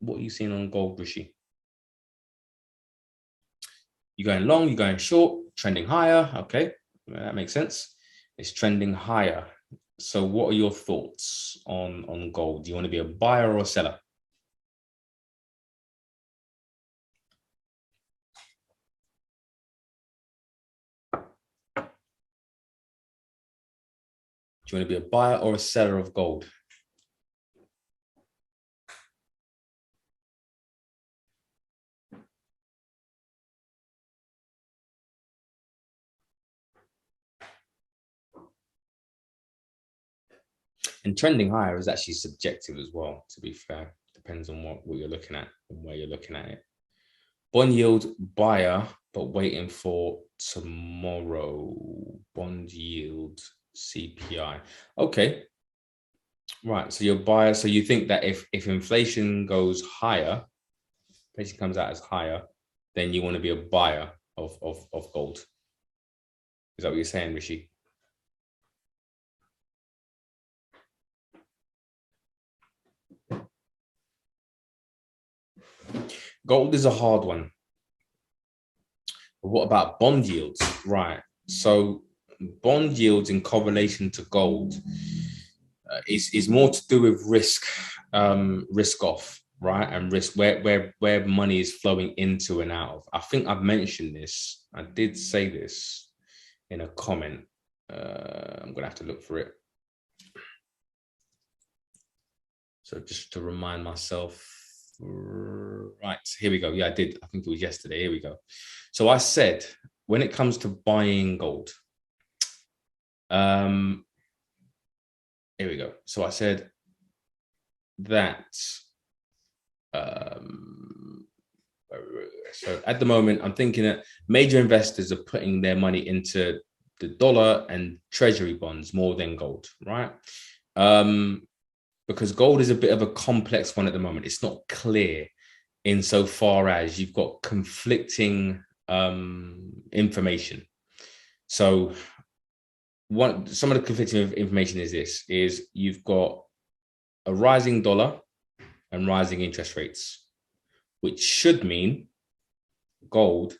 What are you seeing on gold, Rishi? You're going long, you're going short, trending higher. Okay, that makes sense. It's trending higher. So what are your thoughts on gold? Do you want to be a buyer or a seller? Do you want to be a buyer or a seller of gold? And trending higher is actually subjective as well, to be fair. Depends on what you're looking at and where you're looking at it. Bond yield buyer, but waiting for tomorrow. Bond yield CPI. Okay. Right. So you're buyer. So you think that if inflation goes higher, inflation comes out as higher, then you want to be a buyer of gold. Is that what you're saying, Rishi? Gold is a hard one. But what about bond yields? Right. So bond yields in correlation to gold is more to do with risk, risk off, right? And risk where money is flowing into and out of. I think I've mentioned this. I did say this in a comment. I'm gonna have to look for it. So just to remind myself, right, here we go. Yeah, I did. I think it was yesterday. Here we go. So I said, when it comes to buying gold, here we go. So I said that, so at the moment, I'm thinking that major investors are putting their money into the dollar and treasury bonds more than gold, right? Because gold is a bit of a complex one at the moment. It's not clear insofar as you've got conflicting information. So some of the conflicting information is this, is you've got a rising dollar and rising interest rates, which should mean gold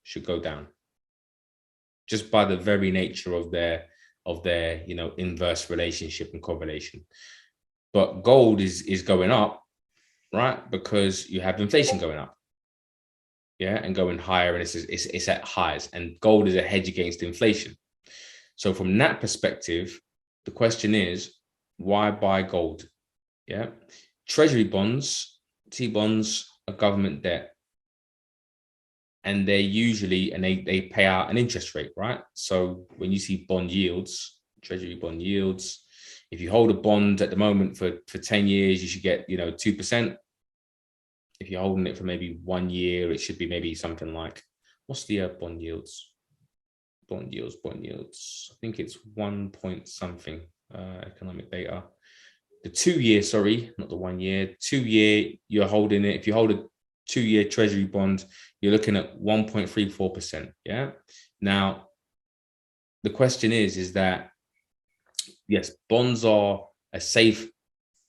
should go down just by the very nature of their inverse relationship and correlation. But gold is going up, right? Because you have inflation going up, yeah, and going higher, and it's at highs, and gold is a hedge against inflation. So from that perspective, the question is, why buy gold? Yeah, treasury bonds, T-bonds are government debt, and they're usually, and they pay out an interest rate, right? So when you see bond yields, treasury bond yields, if you hold a bond at the moment for 10 years, you should get 2%. If you're holding it for maybe 1 year, it should be maybe something like, what's the bond yields? Bond yields. I think it's 1 point something, economic data. The 2 year, sorry, not the 1 year, 2 year, you're holding it. If you hold a 2 year treasury bond, you're looking at 1.34%. Yeah. Now, the question is that, yes, bonds are a safe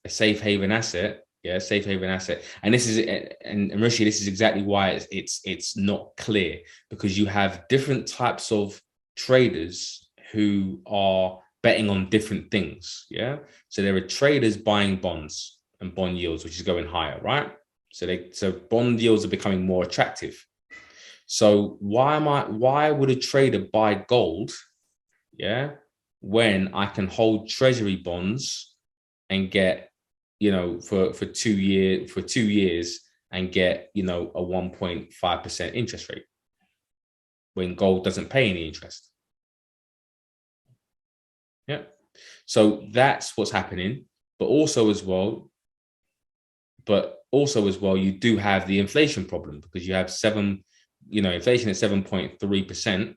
haven asset. Yeah, safe haven asset. And this is, and Rishi, this is exactly why it's not clear, because you have different types of traders who are betting on different things. Yeah. So there are traders buying bonds and bond yields, which is going higher, right? So bond yields are becoming more attractive. So why would a trader buy gold? Yeah, when I can hold treasury bonds and get, for 2 years and get, a 1.5% interest rate, when gold doesn't pay any interest. Yeah. So that's what's happening. But also as well, you do have the inflation problem, because you have inflation at 7.3%.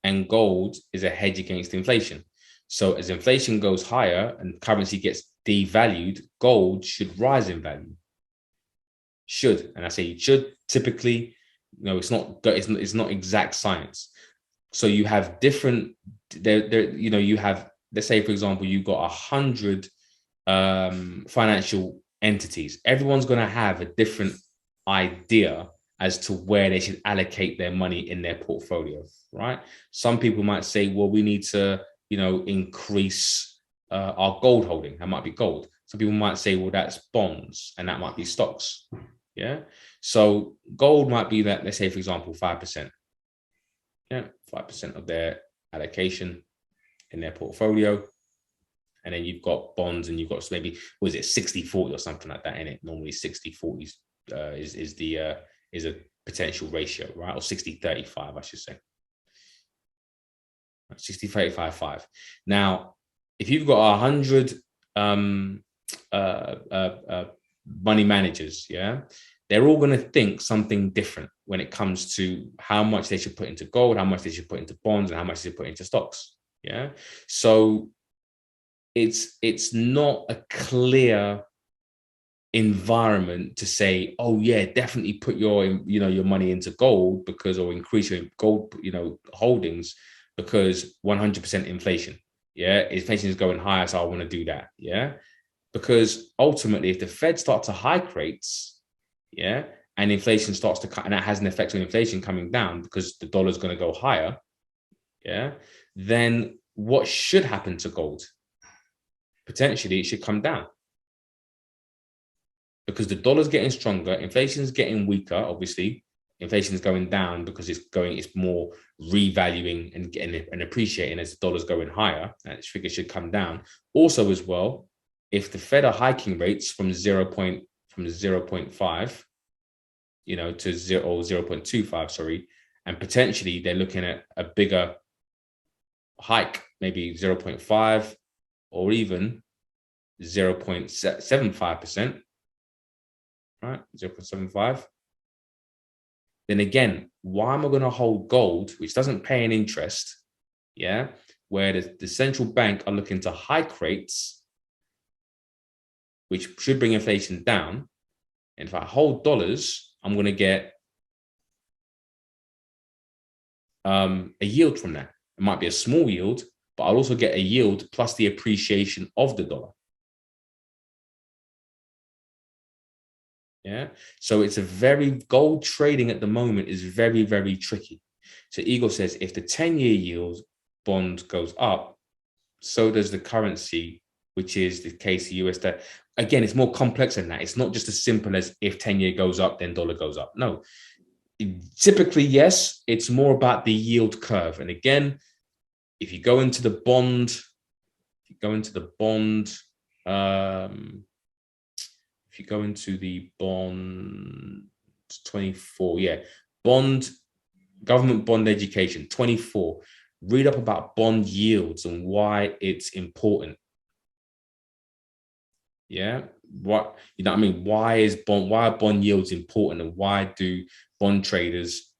And gold is a hedge against inflation. So as inflation goes higher and currency gets devalued, gold should rise in value. Should, and I say should, typically, it's not exact science. So you have different, you have, let's say, for example, you've got 100 financial entities. Everyone's going to have a different idea as to where they should allocate their money in their portfolio, right? Some people might say, well, we need to, increase our gold holding. That might be gold. Some people might say, well, that's bonds, and that might be stocks. Yeah. So gold might be that, let's say, for example, 5%. Yeah, 5% of their allocation in their portfolio. And then you've got bonds, and you've got maybe, was it 60-40 or something like that in it? Normally 60-40 is a potential ratio, right? Or 60-35, I should say. 60-35-5. Now, if you've got 100 money managers, yeah, they're all going to think something different when it comes to how much they should put into gold, how much they should put into bonds, and how much they should put into stocks. Yeah. So it's not a clear environment to say, oh yeah, definitely put your your money into gold, because, or increase your gold holdings, because 100% inflation. Yeah, inflation is going higher, so I want to do that. Yeah, because ultimately, if the Fed starts to hike rates, yeah, and inflation starts to cut, and that has an effect on inflation coming down because the dollar is going to go higher, yeah, then what should happen to gold? Potentially, it should come down, because the dollar's getting stronger, inflation's getting weaker. Obviously, inflation is going down because it's more revaluing and appreciating as the dollar's going higher. That figure should come down. Also, as well, if the Fed are hiking rates from 0.5, to 0.25, sorry, and potentially they're looking at a bigger hike, maybe 0.5 or even 0.75%. Right, 0.75. Then again, why am I going to hold gold, which doesn't pay an interest, yeah, where the central bank are looking to hike rates, which should bring inflation down? And if I hold dollars, I'm going to get a yield from that. It might be a small yield, but I'll also get a yield plus the appreciation of the dollar. Yeah. So it's gold trading at the moment is very, very tricky. So Eagle says if the 10-year yield bond goes up, so does the currency, which is the case of US debt. Again, it's more complex than that. It's not just as simple as if 10-year goes up, then dollar goes up. No. Typically, yes, it's more about the yield curve. And again, if you go into the bond, if you go into the bond bond 24, yeah, government bond education 24, read up about bond yields and why it's important. Yeah, what I mean, why are bond yields important, and why do bond traders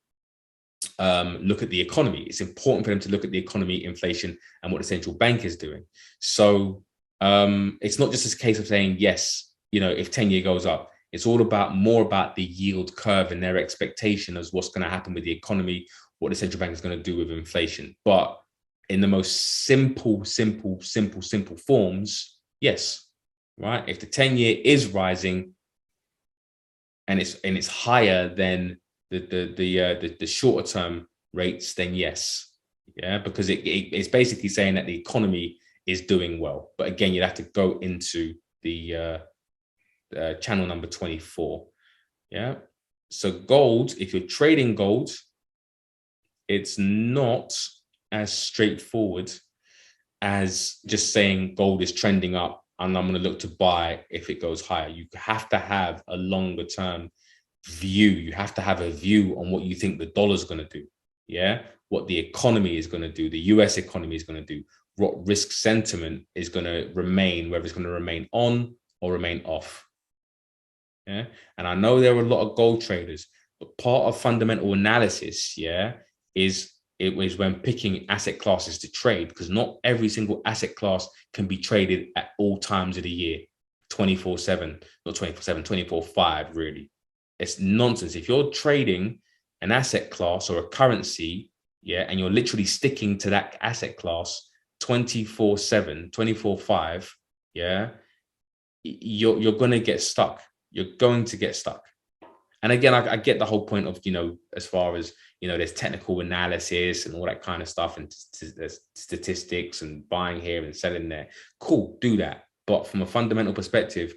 look at the economy? It's important for them to look at the economy, inflation, and what the central bank is doing. So it's not just a case of saying yes, if 10-year goes up. It's all more about the yield curve and their expectation as what's going to happen with the economy, what the central bank is going to do with inflation. But in the most simple forms, yes, right? If the 10-year is rising and it's higher than the shorter term rates, then yes, yeah, because it's basically saying that the economy is doing well. But again, you'd have to go into the channel number 24. Yeah. So gold, if you're trading gold, it's not as straightforward as just saying gold is trending up and I'm going to look to buy if it goes higher. You have to have a longer term view. You have to have a view on what you think the dollar's going to do. Yeah. What the economy is going to do, the US economy is going to do, what risk sentiment is going to remain, whether it's going to remain on or remain off. Yeah. And I know there are a lot of gold traders, but part of fundamental analysis, yeah, is when picking asset classes to trade, because not every single asset class can be traded at all times of the year, 24/7, not 24/7, 24/5, really. It's nonsense. If you're trading an asset class or a currency, yeah, and you're literally sticking to that asset class 24/7, 24/5, yeah, you're going to get stuck. You're going to get stuck. And again, I get the whole point of, as far as, there's technical analysis and all that kind of stuff, and there's statistics and buying here and selling there. Cool, do that. But from a fundamental perspective,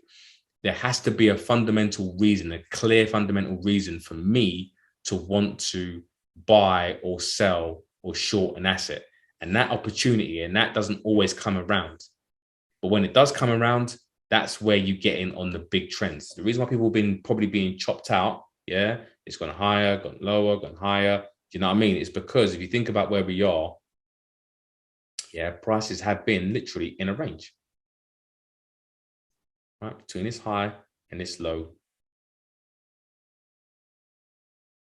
there has to be a fundamental reason, a clear fundamental reason for me to want to buy or sell or short an asset. And that opportunity, and that doesn't always come around. But when it does come around, that's where you get in on the big trends. The reason why people have been probably being chopped out, it's gone higher, gone lower, gone higher. Do you know what I mean? It's because if you think about where we are, prices have been literally in a range, right? Between this high and this low.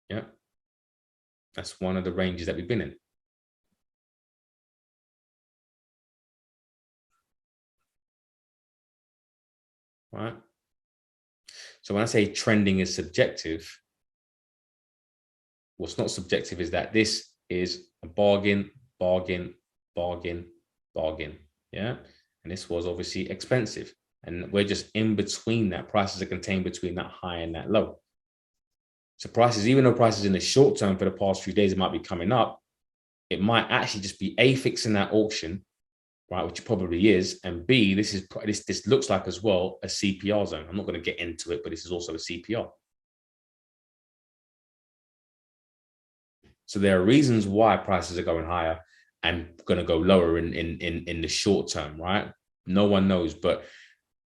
Yeah. That's one of the ranges that we've been in. Right. So when I say trending is subjective, what's not subjective is that this is a bargain, bargain, bargain, bargain. Yeah. And this was obviously expensive. And we're just in between that. Prices are contained between that high and that low. So prices, even though prices in the short term for the past few days, it might be coming up, it might actually just be A, fixing that auction, right, which it probably is, and B, this looks like as well a CPR zone. I'm not going to get into it, but this is also a CPR. So there are reasons why prices are going higher and going to go lower in the short term, right? No one knows, but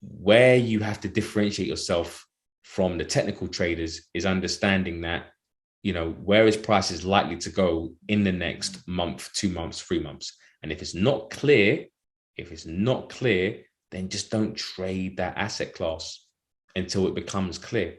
where you have to differentiate yourself from the technical traders is understanding that, where is prices likely to go in the next month, 2 months, 3 months. And if it's not clear, then just don't trade that asset class until it becomes clear.